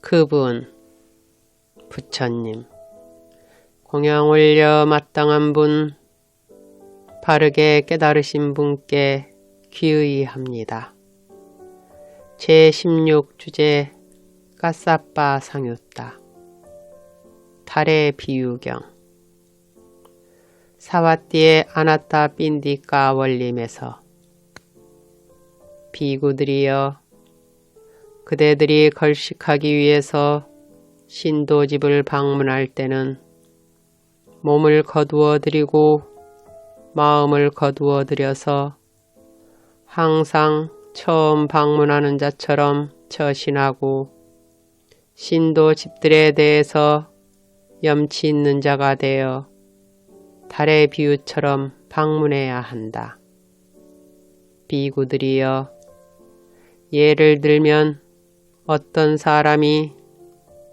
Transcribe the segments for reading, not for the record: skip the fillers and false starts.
그분, 부처님, 공양 올려 마땅한 분, 바르게 깨달으신 분께 귀의합니다. 제16주제 까싸빠 상유따 달의 비유경 사와띠에 아나따 빈디까 원림에서 비구들이여 그대들이 걸식하기 위해서 신도집을 방문할 때는 몸을 거두어 드리고 마음을 거두어 들여서 항상 처음 방문하는 자처럼 처신하고 신도집들에 대해서 염치 있는 자가 되어 달의 비유처럼 방문해야 한다. 비구들이여 예를 들면 어떤 사람이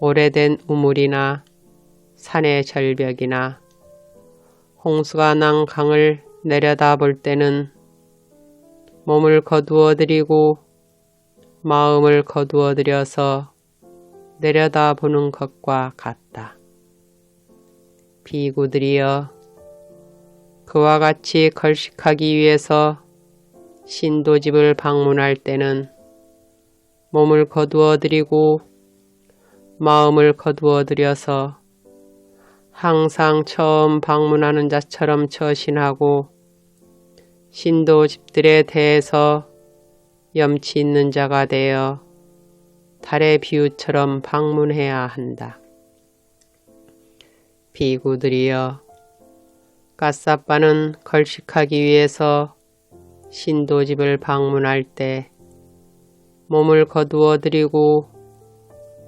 오래된 우물이나 산의 절벽이나 홍수가 난 강을 내려다 볼 때는 몸을 거두어 들이고 마음을 거두어 들여서 내려다 보는 것과 같다. 비구들이여 그와 같이 걸식하기 위해서 신도집을 방문할 때는 몸을 거두어 들이고 마음을 거두어 들여서 항상 처음 방문하는 자처럼 처신하고 신도집들에 대해서 염치 있는 자가 되어 달의 비유처럼 방문해야 한다. 비구들이여 까싸빠는 걸식하기 위해서 신도집을 방문할 때 몸을 거두어 들이고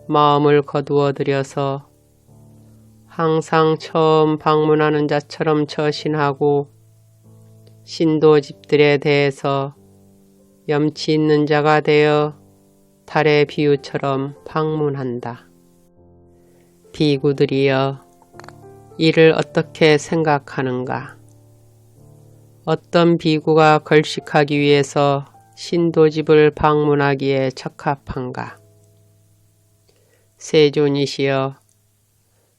마음을 거두어 들여서 항상 처음 방문하는 자처럼 처신하고 신도집들에 대해서 염치 있는 자가 되어 달의 비유처럼 방문한다. 비구들이여 이를 어떻게 생각하는가? 어떤 비구가 걸식하기 위해서 신도집을 방문하기에 적합한가? 세존이시여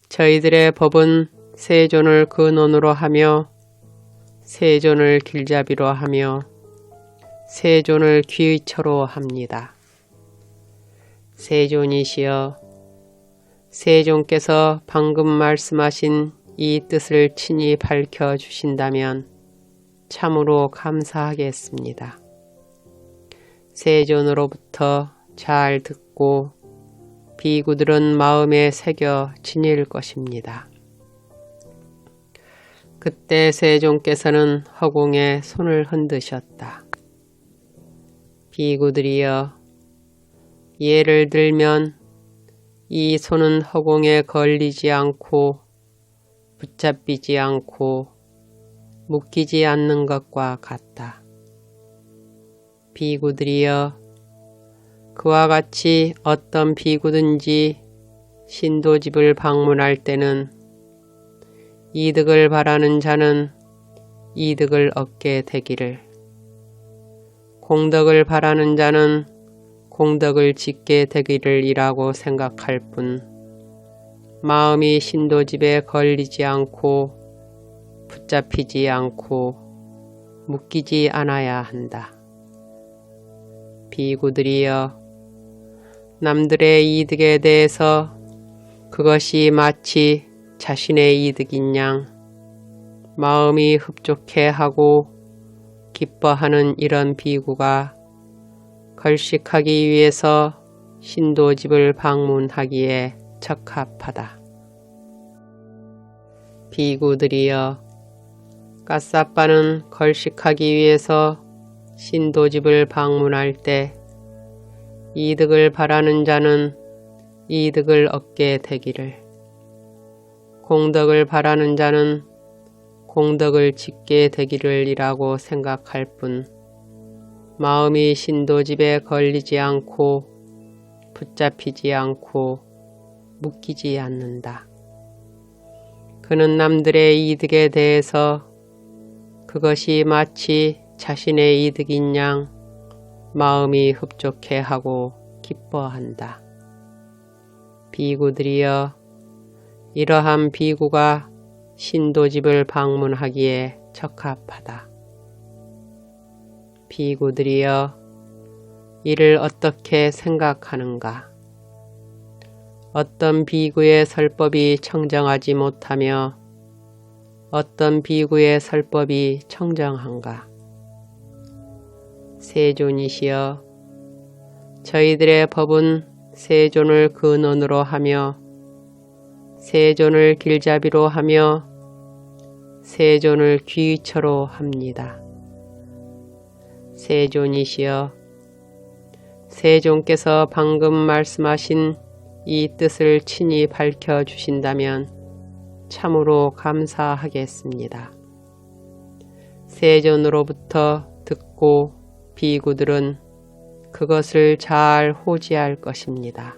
저희들의 법은 세존을 근원으로 하며 세존을 길잡이로 하며 세존을 귀의처로 합니다. 세존이시여 세존께서 방금 말씀하신 이 뜻을 친히 밝혀주신다면 참으로 감사하겠습니다. 세존으로부터 잘 듣고 비구들은 마음에 새겨 지닐 것입니다. 그때 세존께서는 허공에 손을 흔드셨다. 비구들이여 예를 들면 이 손은 허공에 걸리지 않고 붙잡히지 않고 묶이지 않는 것과 같다. 비구들이여 그와 같이 어떤 비구든지 신도집을 방문할 때는 이득을 바라는 자는 이득을 얻게 되기를, 공덕을 바라는 자는 공덕을 짓게 되기를 이라고 생각할 뿐 마음이 신도집에 걸리지 않고 붙잡히지 않고 묶이지 않아야 한다. 비구들이여 남들의 이득에 대해서 그것이 마치 자신의 이득인 양 마음이 흡족해하고 기뻐하는 이런 비구가 걸식하기 위해서 신도집을 방문하기에 적합하다. 비구들이여 까싸빠는 걸식하기 위해서 신도집을 방문할 때 이득을 바라는 자는 이득을 얻게 되기를, 공덕을 바라는 자는 공덕을 짓게 되기를 이라고 생각할 뿐 마음이 신도집에 걸리지 않고 붙잡히지 않고 묶이지 않는다. 그는 남들의 이득에 대해서 그것이 마치 자신의 이득인 양 마음이 흡족해하고 기뻐한다. 비구들이여, 이러한 비구가 신도집을 방문하기에 적합하다. 비구들이여, 이를 어떻게 생각하는가? 어떤 비구의 설법이 청정하지 못하며 어떤 비구의 설법이 청정한가? 세존이시여, 저희들의 법은 세존을 근원으로 하며 세존을 길잡이로 하며 세존을 귀처로 합니다. 세존이시여, 세존께서 방금 말씀하신 이 뜻을 친히 밝혀주신다면 참으로 감사하겠습니다. 세존으로부터 듣고 비구들은 그것을 잘 호지할 것입니다.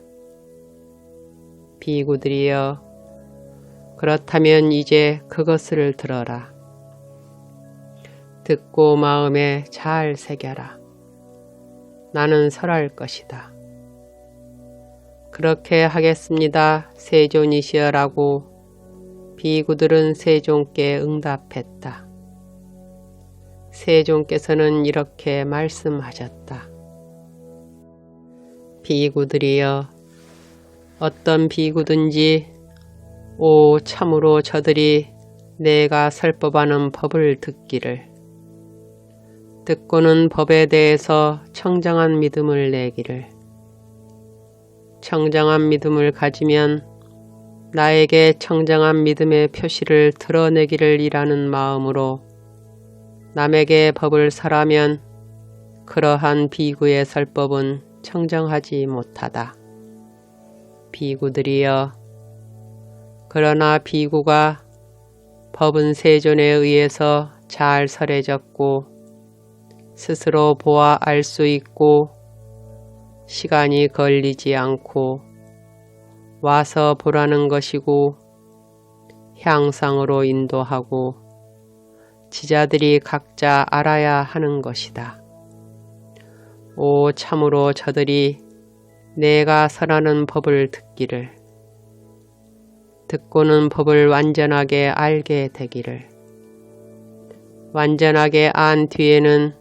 비구들이여, 그렇다면 이제 그것을 들어라. 듣고 마음에 잘 새겨라. 나는 설할 것이다. 그렇게 하겠습니다. 세존이시여라고 비구들은 세존께 응답했다. 세존께서는 이렇게 말씀하셨다. 비구들이여, 어떤 비구든지 참으로 저들이 내가 설법하는 법을 듣기를, 듣고는 법에 대해서 청정한 믿음을 내기를, 청정한 믿음을 가지면 나에게 청정한 믿음의 표시를 드러내기를 이라는 마음으로 남에게 법을 설하면 그러한 비구의 설법은 청정하지 못하다. 비구들이여, 그러나 비구가 법은 세존에 의해서 잘 설해졌고 스스로 보아 알 수 있고 시간이 걸리지 않고 와서 보라는 것이고 향상으로 인도하고 지자들이 각자 알아야 하는 것이다. 참으로 저들이 내가 설하는 법을 듣기를, 듣고는 법을 완전하게 알게 되기를, 완전하게 안 뒤에는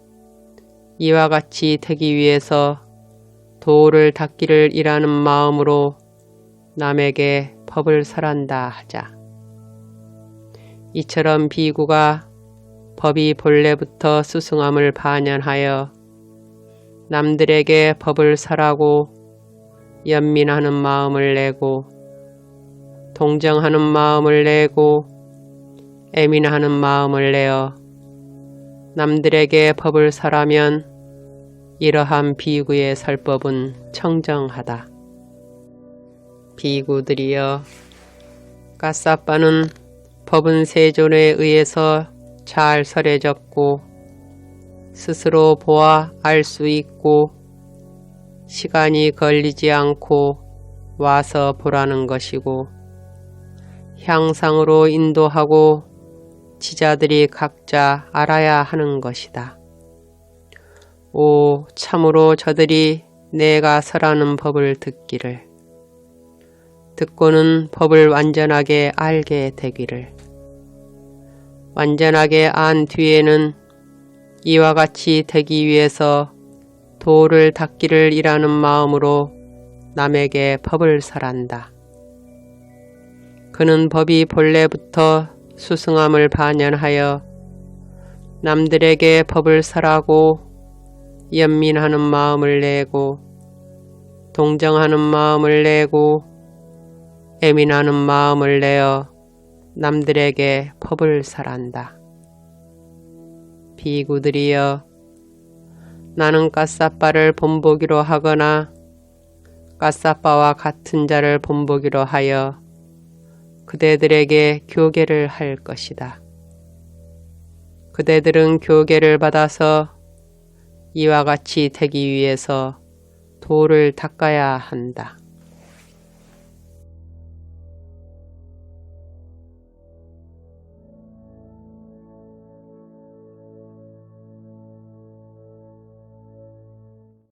이와 같이 되기 위해서 도를 닦기를 이라는 마음으로 남에게 법을 설한다 하자. 이처럼 비구가 법이 본래부터 수승함을 반연하여 남들에게 법을 설하고 연민하는 마음을 내고 동정하는 마음을 내고 애민하는 마음을 내어 남들에게 법을 설하면 이러한 비구의 설법은 청정하다. 비구들이여, 까싸빠는 법은 세존에 의해서 잘 설해졌고 스스로 보아 알 수 있고 시간이 걸리지 않고 와서 보라는 것이고 향상으로 인도하고 지자들이 각자 알아야 하는 것이다. 참으로 저들이 내가 설하는 법을 듣기를, 듣고는 법을 완전하게 알게 되기를, 완전하게 안 뒤에는 이와 같이 되기 위해서 도를 닦기를 이라는 마음으로 남에게 법을 설한다. 그는 법이 본래부터 수승함을 반연하여 남들에게 법을 설하고 연민하는 마음을 내고 동정하는 마음을 내고 애민하는 마음을 내어 남들에게 법을 설한다. 비구들이여, 나는 까싸빠를 본보기로 하거나 까싸빠와 같은 자를 본보기로 하여 그대들에게 교계를 할 것이다. 그대들은 교계를 받아서 이와 같이 되기 위해서 도를 닦아야 한다.